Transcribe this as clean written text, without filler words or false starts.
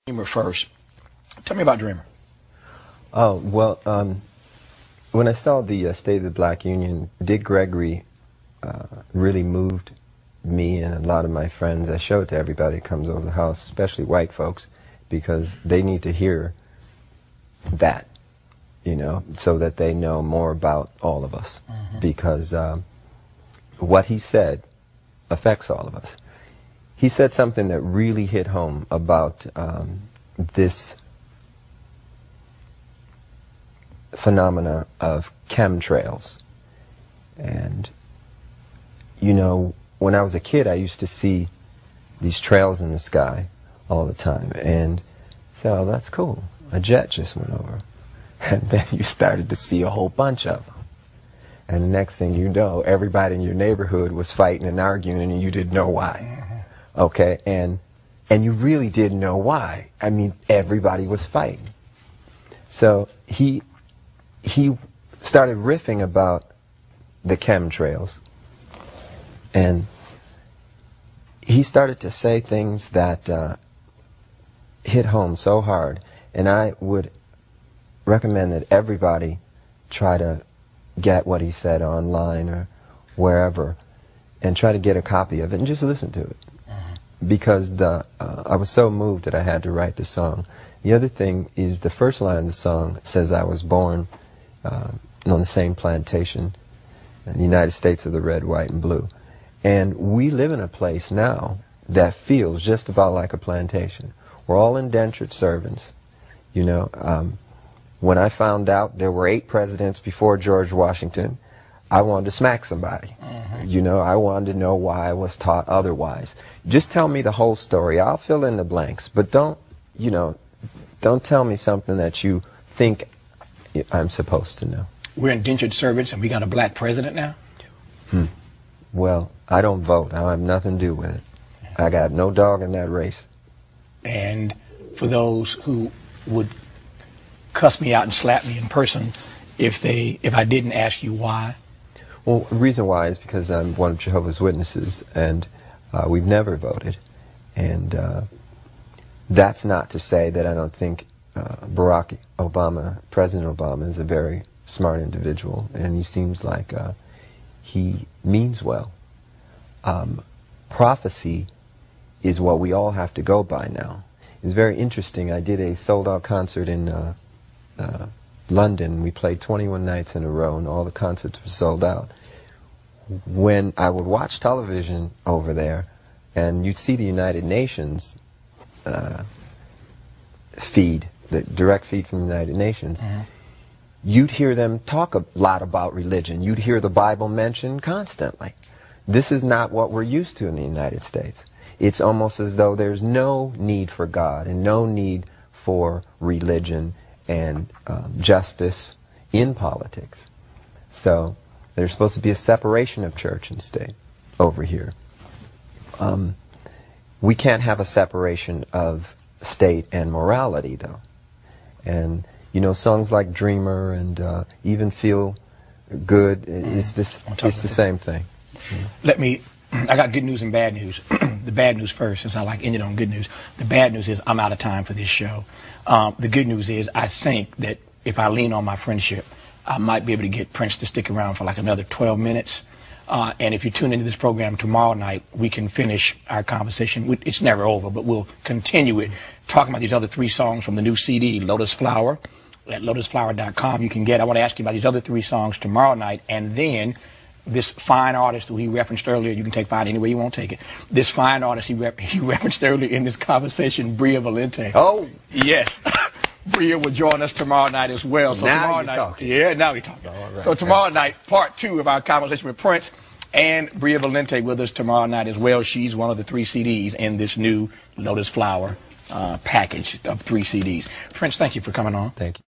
Dreamer first. Tell me about Dreamer. Oh, well, when I saw the State of the Black Union, Dick Gregory really moved me and a lot of my friends. I show it to everybody that comes over the house, especially white folks, because they need to hear that, you know, so that they know more about all of us. Because what he said affects all of us. He said something that really hit home about this phenomena of chemtrails. And, you know, when I was a kid, I used to see these trails in the sky all the time. And so, oh, that's cool. A jet just went over. And then you started to see a whole bunch of them. And the next thing you know, everybody in your neighborhood was fighting and arguing, and you didn't know why. Okay? And you really didn't know why. I mean, everybody was fighting. So he started riffing about the chemtrails. And he started to say things that hit home so hard. And I would recommend that everybody try to get what he said online or wherever and try to get a copy of it and just listen to it. Because I was so moved that I had to write the song. The other thing is the first line of the song says I was born on the same plantation in the United States of the red, white, and blue. And we live in a place now that feels just about like a plantation. We're all indentured servants, you know. When I found out there were 8 presidents before George Washington, I wanted to smack somebody. You know, I wanted to know why I was taught otherwise. Just tell me the whole story. I'll fill in the blanks. But don't, you know, don't tell me something that you think I'm supposed to know. We're indentured servants and we got a black president now? Well, I don't vote. I have nothing to do with it. I got no dog in that race. And for those who would cuss me out and slap me in person if I didn't ask you why? Well, the reason why is because I'm one of Jehovah's Witnesses, and we've never voted. And that's not to say that I don't think Barack Obama, President Obama, is a very smart individual, and he seems like he means well. Prophecy is what we all have to go by now. It's very interesting. I did a sold-out concert in London. We played 21 nights in a row, and all the concerts were sold out. When I would watch television over there, and you'd see the United Nations feed, the direct feed from the United Nations, you'd hear them talk a lot about religion. You'd hear the Bible mentioned constantly. This is not what we're used to in the United States. It's almost as though there's no need for God and no need for religion and justice in politics. So there's supposed to be a separation of church and state over here. We can't have a separation of state and morality, though. And, you know, songs like Dreamer and even Feel Good, it's the same thing. I got good news and bad news. The bad news first, since I like ended on good news. The bad news is I'm out of time for this show. The good news is I think that if I lean on my friendship, I might be able to get Prince to stick around for like another 12 minutes. And if you tune into this program tomorrow night, we can finish our conversation. It's never over, but we'll continue it, talking about these other 3 songs from the new CD, Lotus Flower, at lotusflower.com. You can get. I want to ask you about these other 3 songs tomorrow night, and then this fine artist who he referenced earlier, you can take fine any way you want to take it. This fine artist he referenced earlier in this conversation, Bria Valente. Oh, yes. Bria will join us tomorrow night as well. So now tomorrow you're night, talking. Yeah, now we're talking. Right. So tomorrow night, part 2 of our conversation with Prince, and Bria Valente with us tomorrow night as well. She's one of the 3 CDs in this new Lotus Flower package of 3 CDs. Prince, thank you for coming on. Thank you.